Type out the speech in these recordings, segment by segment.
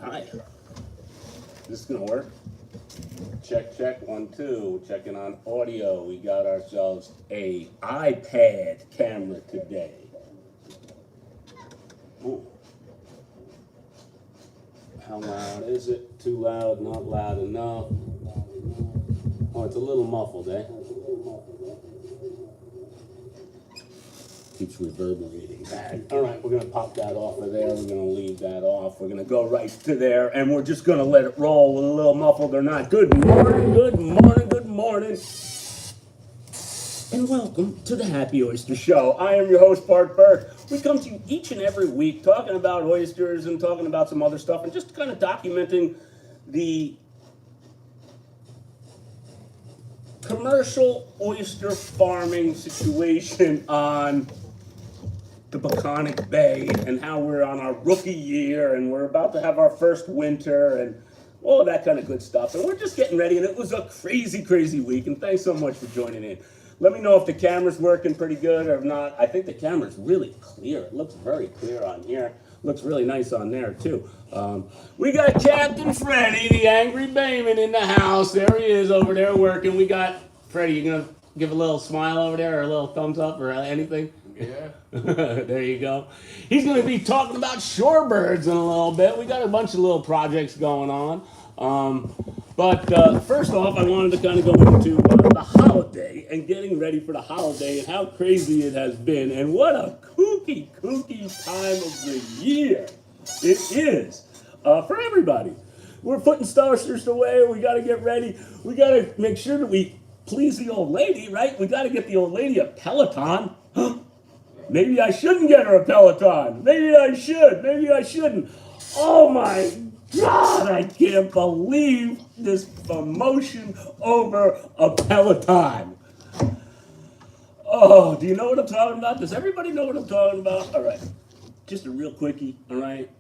Hi. This is gonna work? Check, check, 1, 2. Checking on audio. We got ourselves a iPad camera today. Ooh. How loud is it? Too loud, not loud enough. Oh, it's a little muffled, eh? Keeps reverberating back. All right, we're gonna pop that off of there. We're gonna leave that off. We're gonna go right to there, and we're just gonna let it roll with a little muffled or not. Good morning, good morning, good morning. And welcome to the Happy Oyster Show. I am your host, Bart Burke. We come to you each and every week talking about oysters and talking about some other stuff and just kind of documenting the commercial oyster farming situation on the Baconic Bay and how we're on our rookie year and we're about to have our first winter and all of that kind of good stuff. And we're just getting ready, and it was a crazy, crazy week. And thanks so much for joining in. Let me know if the camera's working pretty good or not. I think the camera's really clear. It looks very clear on here. Looks really nice on there, too. We got Captain Freddy, the angry bayman, in the house. There he is over there working. We got Freddy. You going to give a little smile over there or a little thumbs up or anything? Yeah. There you go. He's going to be talking about shorebirds in a little bit. We got a bunch of little projects going on. But first off, I wanted to kind of go into the holiday and getting ready for the holiday and how crazy it has been and what a kooky time of the year it is for everybody. We're putting starters away. We got to get ready. We got to make sure that we please the old lady, right? We got to get the old lady a Peloton. Maybe I shouldn't get her a Peloton. Maybe I should. Maybe I shouldn't. Oh my God, I can't believe this promotion over a Peloton. Oh, do you know what I'm talking about? Does everybody know what I'm talking about? All right, just a real quickie, all right?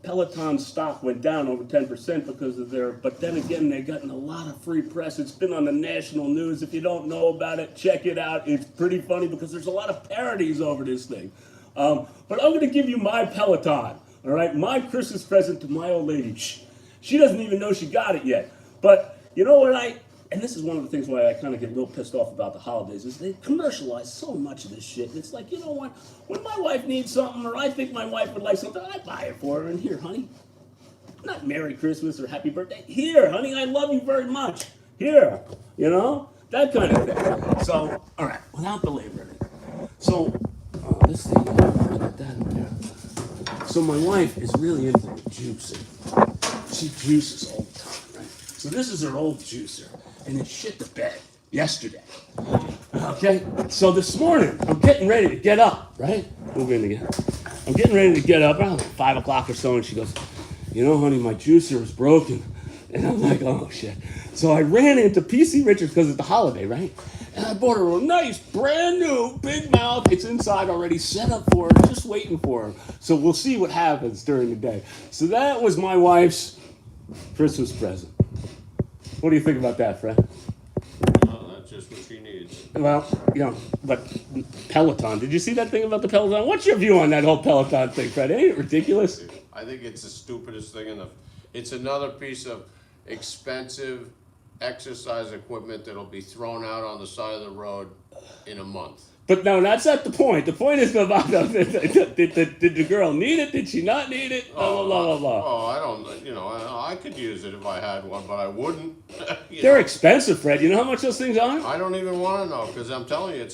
Peloton stock went down over 10% because of their, but then again, they've gotten a lot of free press. It's been on the national news. If you don't know about it, check it out. It's pretty funny because there's a lot of parodies over this thing. But I'm going to give you my Peloton, all right? My Christmas present to my old lady. She doesn't even know she got it yet. But you know what and this is one of the things why I kind of get a little pissed off about the holidays, is they commercialize so much of this shit. It's like, you know what? When my wife needs something or I think my wife would like something, I buy it for her. And here, honey, not Merry Christmas or Happy Birthday. Here, honey, I love you very much. Here, you know, that kind of thing. So, all right, without belaboring it. So, this thing, look at that in there. So my wife is really into juicing. She juices all the time, right? So this is her old juicer. And it shit the bed yesterday. Okay? So this morning, I'm getting ready to get up, right? Move in again. I'm getting ready to get up around 5 o'clock or so, and she goes, you know, honey, my juicer is broken. And I'm like, oh, shit. So I ran into PC Richards because it's the holiday, right? And I bought her a nice, brand new, big mouth. It's inside already, set up for her, just waiting for her. So we'll see what happens during the day. So that was my wife's Christmas present. What do you think about that, Fred? Well, that's just what she needs. Well, you know, but Peloton. Did you see that thing about the Peloton? What's your view on that whole Peloton thing, Fred? Ain't it ridiculous? I think it's the stupidest thing it's another piece of expensive exercise equipment that'll be thrown out on the side of the road in a month. But no, that's not the point. The point is about did the girl need it? Did she not need it? Blah, blah, blah. Oh, I don't, I could use it if I had one, but I wouldn't. They're expensive, Fred. You know how much those things are? I don't even want to know, because I'm telling you,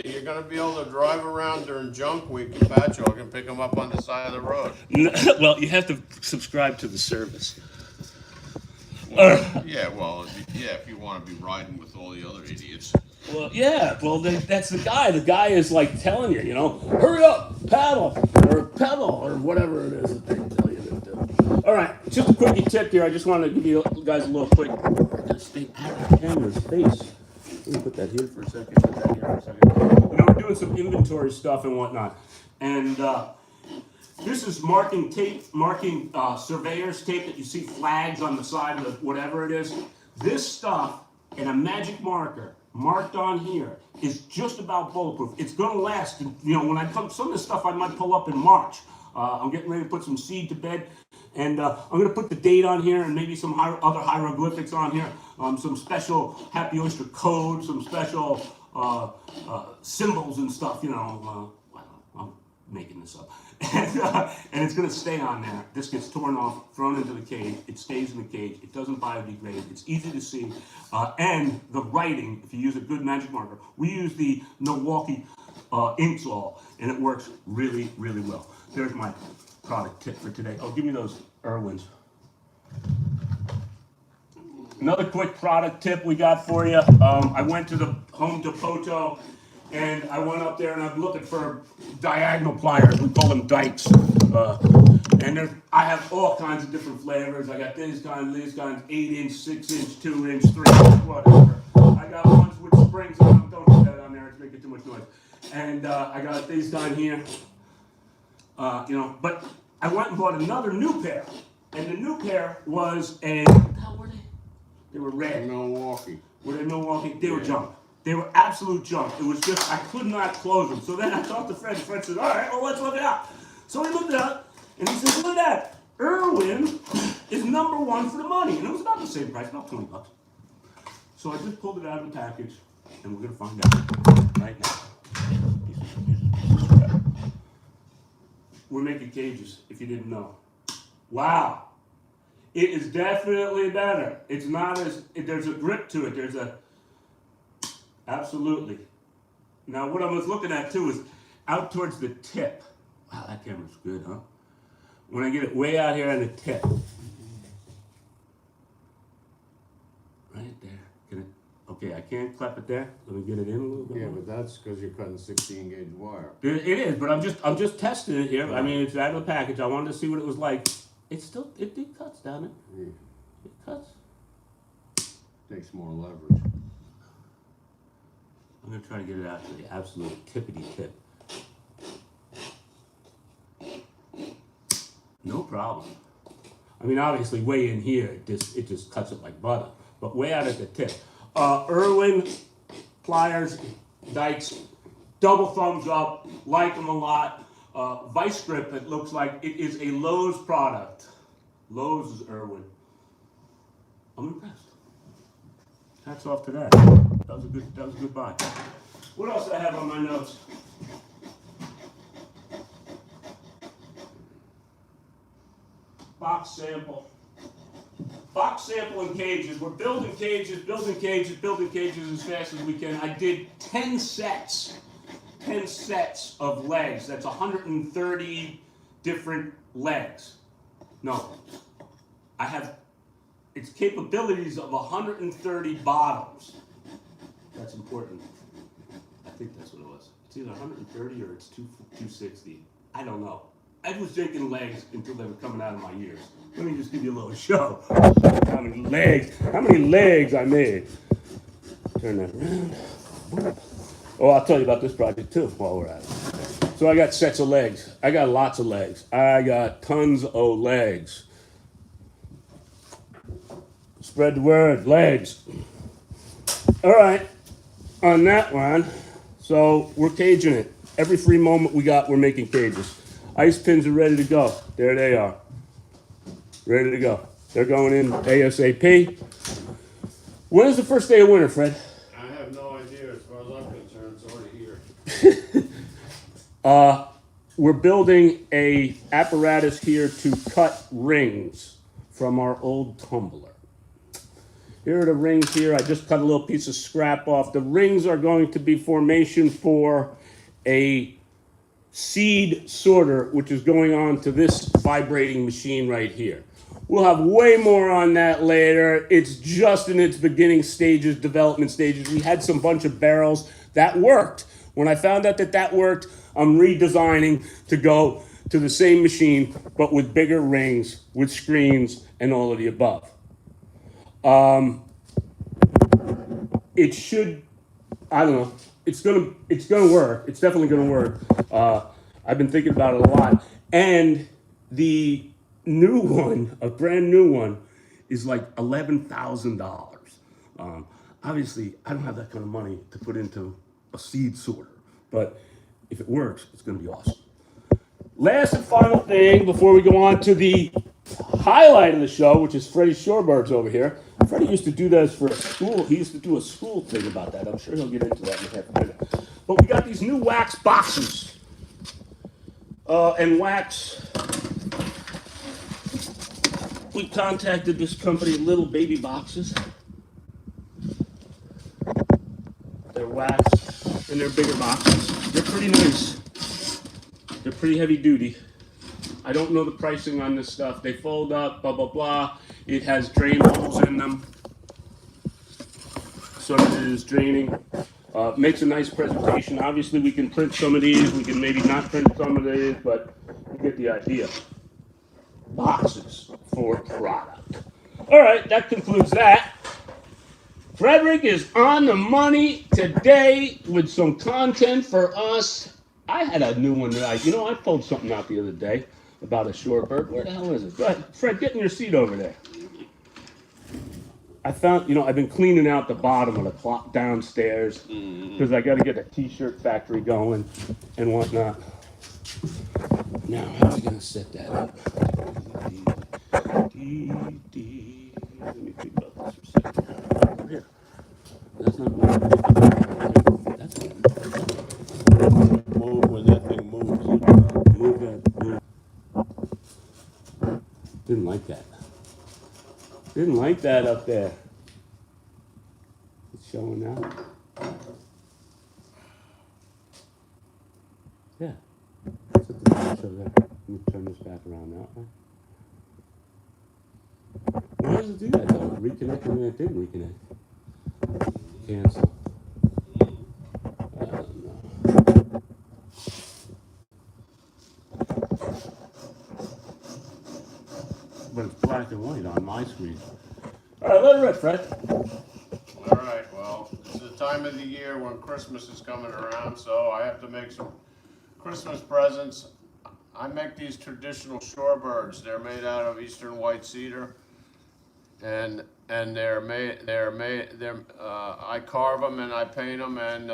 you're going to be able to drive around during junk week in Patchogue and pick them up on the side of the road. Well, you have to subscribe to the service. Well, if you want to be riding with all the other idiots. Well, yeah, that's the guy. The guy is like telling you, hurry up, paddle, or whatever it is that they tell you to do. All right, just a quick tip here. I just want to give you guys a little quick. I gotta stay out of the camera's face. Let me put that here for a second. Put that here for a second. We're doing some inventory stuff and whatnot, and this is marking surveyor's tape that you see flags on the side of whatever it is. This stuff and a magic marker marked on here is just about bulletproof. It's going to last. When I come, some of this stuff I might pull up in March. I'm getting ready to put some seed to bed, And I'm going to put the date on here and maybe some other hieroglyphics on here, some special Happy Oyster code, some special symbols and stuff, you know. I'm making this up. And it's going to stay on there. This gets torn off, thrown into the cage. It stays in the cage. It doesn't biodegrade. It's easy to see. And the writing, if you use a good magic marker, we use the Milwaukee Inksol, and it works really, really well. There's my product tip for today. Oh, give me those Irwins. Another quick product tip we got for you. I went to the Home Depot and I went up there and I'm looking for diagonal pliers. We call them dikes. And I have all kinds of different flavors. I got these kinds, 8-inch, 6-inch, 2-inch, 3-inch, whatever. I got ones with springs on them. Don't put that on there, it's making too much noise. And I got these kind here. You know, but I went and bought another new pair. And the new pair was a, what the hell were they? They were red. Milwaukee. Were they Milwaukee? They were junk. They were absolute junk. It was just, I could not close them. So then I talked to Fred. Fred said, all right, well, let's look it up. So we looked it up, and he said, look at that. Irwin is #1 for the money. And it was about the same price, about 20 bucks. So I just pulled it out of the package, and we're going to find out right now. We're making cages, if you didn't know. Wow. It is definitely better. It's not as, there's a grip to it. There's a, absolutely. Now what I was looking at too is out towards the tip. Wow, that camera's good, huh? When I get it way out here on the tip. Right there. Can it, okay, I can't clap it there. Let me get it in a little bit. Yeah, but that's because you're cutting 16-gauge wire. It is, but I'm just testing it here. I mean, it's out of the package. I wanted to see what it was like. It cuts, down it. Yeah. It cuts. Takes more leverage. I'm gonna try to get it out to the absolute tippity tip. No problem. I mean, obviously, way in here, it just cuts it like butter. But way out at the tip. Irwin pliers, dikes, double thumbs up. Like them a lot. Vice grip, it looks like it is a Lowe's product. Lowe's is Irwin. I'm impressed. Hats off to that. That was a good buy. What else did I have on my notes? Box sample. Box sample and cages. We're building cages as fast as we can. I did 10 sets of legs. That's 130 different legs. No, I have its capabilities of 130 bottoms. That's important. I think that's what it was. It's either 130 or it's 260. I don't know. I was drinking legs until they were coming out of my ears. Let me just give you a little show. How many legs I made. Turn that around. Oh, I'll tell you about this project too while we're at it. So I got sets of legs. I got lots of legs. I got tons of legs. Spread the word, legs. All right, on that one, so we're caging it. Every free moment we got, we're making cages. Ice pins are ready to go. There they are. Ready to go. They're going in ASAP. When is the first day of winter, Fred? I have no idea. As far as I'm concerned, it's already here. We're building a apparatus here to cut rings from our old tumbler. Here are the rings here. I just cut a little piece of scrap off. The rings are going to be formation for a seed sorter, which is going on to this vibrating machine right here. We'll have way more on that later. It's just in its beginning stages, development stages. We had some bunch of barrels that worked. When I found out that worked, I'm redesigning to go to the same machine, but with bigger rings, with screens, and all of the above. It should, I don't know, it's gonna work. It's definitely gonna work. I've been thinking about it a lot. And the new one, a brand new one, is like $11,000. Obviously, I don't have that kind of money to put into a seed sorter, but if it works, it's gonna be awesome. Last and final thing before we go on to the highlight of the show, which is Freddie Shorebirds over here. Freddie used to do this for a school. He used to do a school thing about that. I'm sure he'll get into that in half a minute. But we got these new wax boxes. And wax. We contacted this company, Little Baby Boxes. They're wax and they're bigger boxes. They're pretty nice. They're pretty heavy duty. I don't know the pricing on this stuff. They fold up, blah, blah, blah. It has drain holes in them. So it is draining. Makes a nice presentation. Obviously, we can print some of these. We can maybe not print some of these, but you get the idea. Boxes for product. All right, that concludes that. Frederick is on the money today with some content for us. I had a new one that I pulled something out the other day about a shorebird. Where the hell is it? Go ahead, Fred, get in your seat over there. I found, I've been cleaning out the bottom of the clock downstairs because I got to get a t-shirt factory going and whatnot. Now, how are we going to set that up? Let me think about this for a second. Over here. That's not moving. That's good. Move when that thing moves. Move that. Didn't like that. Didn't like that up there. It's showing now. Yeah. That's what the show there. Let me turn this back around now. Why does it do that though? Reconnect and then it didn't reconnect. Cancel. I don't know. But it's black and white on my screen. All right, let it rip, Fred. All right, well, it's the time of the year when Christmas is coming around, so I have to make some Christmas presents. I make these traditional shorebirds. They're made out of eastern white cedar, and I carve them and I paint them, and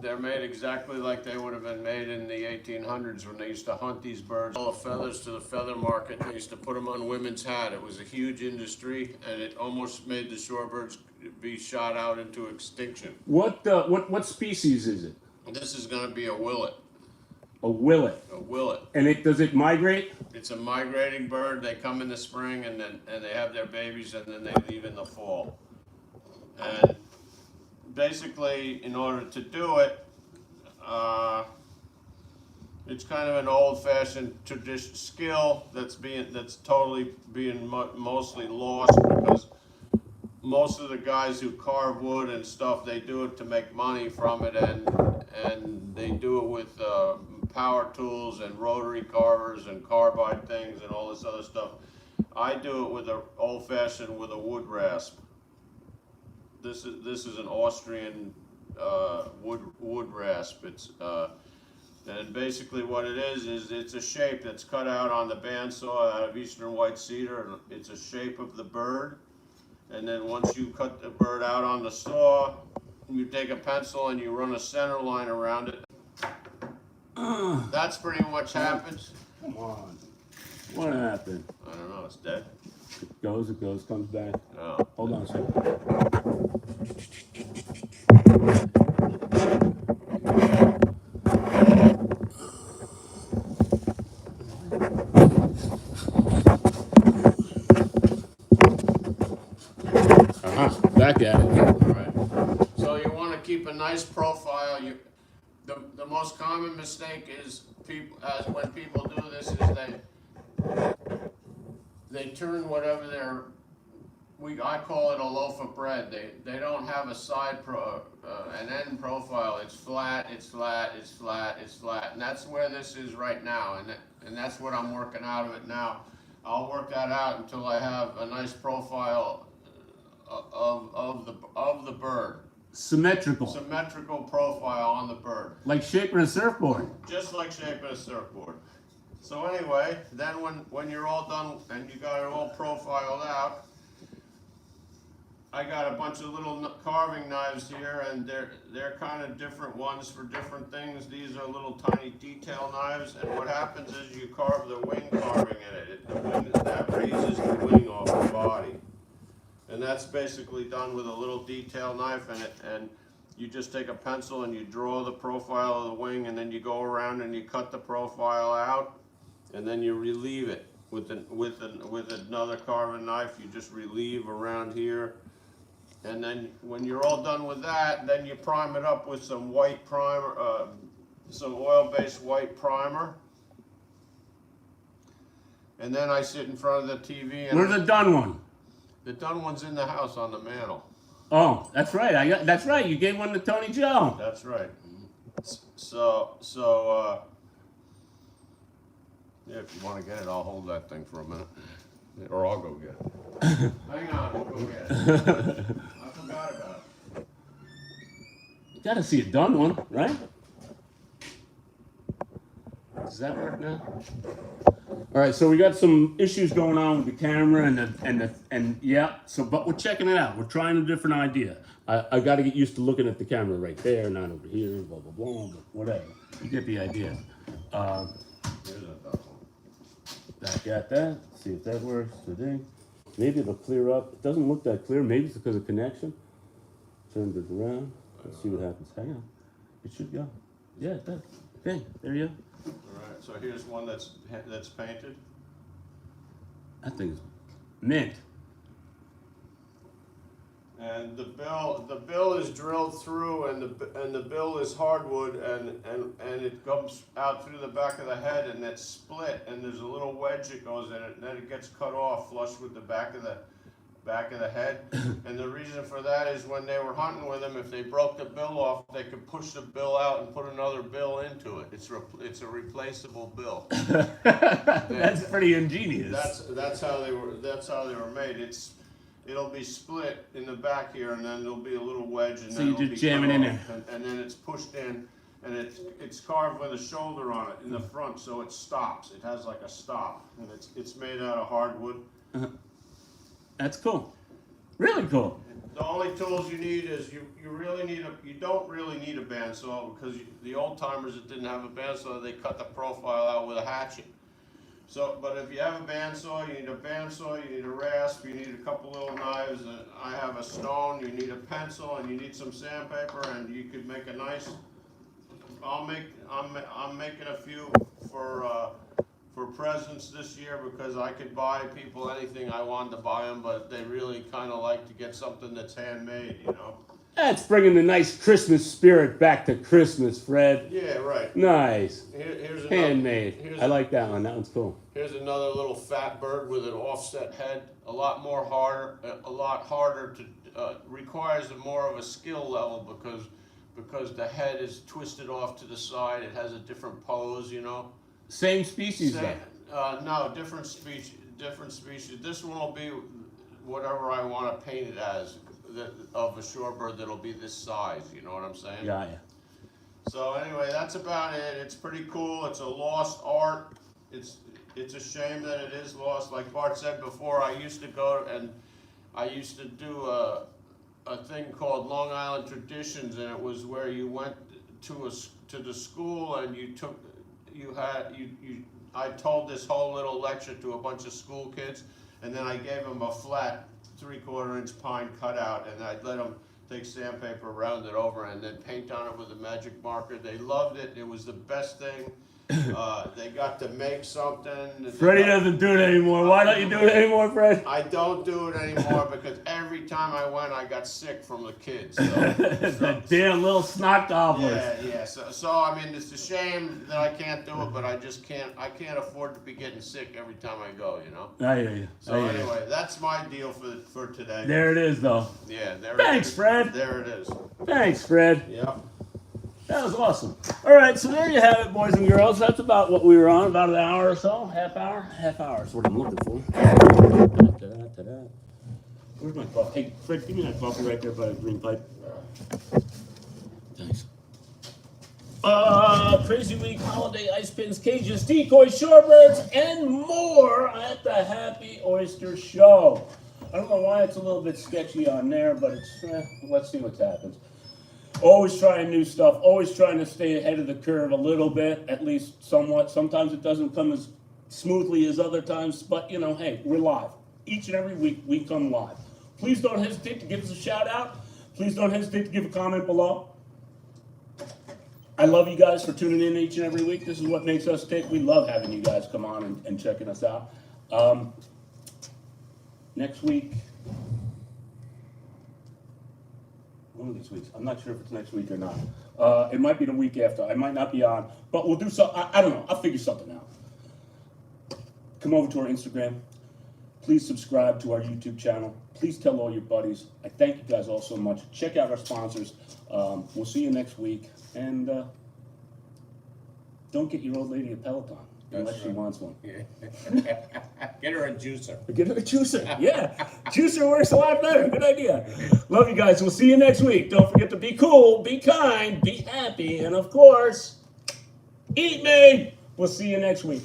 they're made exactly like they would have been made in the 1800s when they used to hunt these birds. All the feathers to the feather market. They used to put them on women's hat. It was a huge industry, and it almost made the shorebirds be shot out into extinction. What species is it? This is going to be a willet. A willet. A willet. And does it migrate? It's a migrating bird. They come in the spring and they have their babies and then they leave in the fall. And basically, in order to do it, it's kind of an old-fashioned tradition skill that's totally being mostly lost because most of the guys who carve wood and stuff, they do it to make money from it, and they do it with power tools and rotary carvers and carbide things and all this other stuff. I do it with an old-fashioned with a wood rasp. This is an Austrian wood rasp. It's and basically what it is it's a shape that's cut out on the bandsaw out of eastern white cedar. It's a shape of the bird, and then once you cut the bird out on the saw, you take a pencil and you run a center line around it. That's pretty much happens. Come on. What happened? I don't know, it's dead. It goes, comes back. Oh. Hold on a second. Back at it. All right. So you want to keep a nice profile. The most common mistake is when people do this is they turn whatever I call it a loaf of bread. They don't have a an end profile. It's flat, it's flat, it's flat, it's flat, and that's where this is right now, and that's what I'm working out of it now. I'll work that out until I have a nice profile of the bird. Symmetrical profile on the bird. Like shaping a surfboard. Just like shaping a surfboard. So anyway, then when you're all done and you got it all profiled out, I got a bunch of little carving knives here, and they're kind of different ones for different things. These are little tiny detail knives, and what happens is you carve the wing carving in it. The wing that raises that's basically done with a little detail knife, and you just take a pencil and you draw the profile of the wing, and then you go around and you cut the profile out, and then you relieve it with another carving knife. You just relieve around here, and then when you're all done with that, then you prime it up with some white primer, some oil-based white primer. And then I sit in front of the TV. And where's the done one? The done one's in the house on the mantle. Oh, that's right. That's right. You gave one to Tony Joe. That's right. Yeah, if you want to get it, I'll hold that thing for a minute, or I'll go get it. Hang on, we'll go get it. I forgot about it. You gotta see a done one, right? Does that work now? All right, so we got some issues going on with the camera and yeah. So, but we're checking it out. We're trying a different idea. I got to get used to looking at the camera right there, not over here. Blah blah blah. But whatever. You get the idea. Here's a duck one. Back at that. See if that works today. Maybe it'll clear up. It doesn't look that clear. Maybe it's because of connection. Turn it around. Let's see what happens. Hang on. It should go. Yeah, it does. Okay, there you go. All right. So here's one that's painted. That thing's mint. And the bill is drilled through, and the bill is hardwood, and it comes out through the back of the head, and it's split, and there's a little wedge that goes in it, and then it gets cut off flush with the back of the head. And the reason for that is when they were hunting with him, if they broke the bill off, they could push the bill out and put another bill into it. It's a replaceable bill. That's pretty ingenious. That's how they were made. It'll be split in the back here, and then there'll be a little wedge, and So then you it'll just be jam cut it in off, there. and then it's pushed in, and it's carved with a shoulder on it in the front, so it stops. It has like a stop, and it's made out of hardwood. That's cool. Really cool. The only tools you need is you don't really need a bandsaw, because the old timers that didn't have a bandsaw, they cut the profile out with a hatchet. So, but if you have a bandsaw, you need a rasp, you need a couple little knives, and I have a stone, you need a pencil, and you need some sandpaper, and you could make a nice, I'm making a few for presents this year, because I could buy people anything I wanted to buy them, but they really kind of like to get something that's handmade, you know. That's bringing the nice Christmas spirit back to Christmas, Fred. Yeah, right. Nice. Here's Handmade. I like that one. That one's cool. Here's another little fat bird with an offset head. A lot harder to requires more of a skill level, because the head is twisted off to the side. It has a different pose, you know. Same species, No, different species. This one will be whatever I want to paint it as, of a shorebird that'll be this size. You know what I'm saying? Yeah. So anyway, that's about it. It's pretty cool. It's a lost art. It's a shame that it is lost. Like Bart said before, I used to go and I used to do a thing called Long Island Traditions, and it was where you went to the school and I told this whole little lecture to a bunch of school kids, and then I gave them a flat 3/4 inch pine cutout, and I'd let them take sandpaper, round it over, and then paint on it with a magic marker. They loved it. It was the best thing. They got to make something. Freddie doesn't do it anymore. Why don't you do it anymore, Fred? I don't do it anymore because every time I went, I got sick from the kids. So, That damn little snot gobblers. Yeah. So I mean, it's a shame that I can't do it, but I just can't. I can't afford to be getting sick every time I go. You know. I hear you. So anyway, that's my deal for today. There it is, though. Yeah. Thanks, Fred. There it is. Thanks, Fred. Yep. That was awesome. All right, so there you have it, boys and girls. That's about what we were on, about an hour or so. Half hour is what I'm looking for. Where's my coffee? Hey, Fred, give me that coffee right there by the green pipe. Thanks. Crazy Week, holiday ice pins, cages, decoys, shorebirds, and more at the Happy Oyster Show. I don't know why it's a little bit sketchy on there, but it's let's see what happens. Always trying new stuff, always trying to stay ahead of the curve a little bit, at least somewhat. Sometimes it doesn't come as smoothly as other times, but you know, hey, we're live. Each and every week we come live. Please don't hesitate to give us a shout out. Please don't hesitate to give a comment below. I love you guys for tuning in each and every week. This is what makes us tick. We love having you guys come on and checking us out. Next week, one of these weeks, I'm not sure if it's next week or not. It might be the week after. I might not be on, but we'll do something. I don't know. I'll figure something out. Come over to our Instagram. Please subscribe to our YouTube channel. Please tell all your buddies. I thank you guys all so much. Check out our sponsors. We'll see you next week. And don't get your old lady a Peloton unless she wants one. Yeah. Get her a juicer. Get her a juicer. Yeah. Juicer works a lot better. Good idea. Love you guys. We'll see you next week. Don't forget to be cool, be kind, be happy, and of course, eat me. We'll see you next week.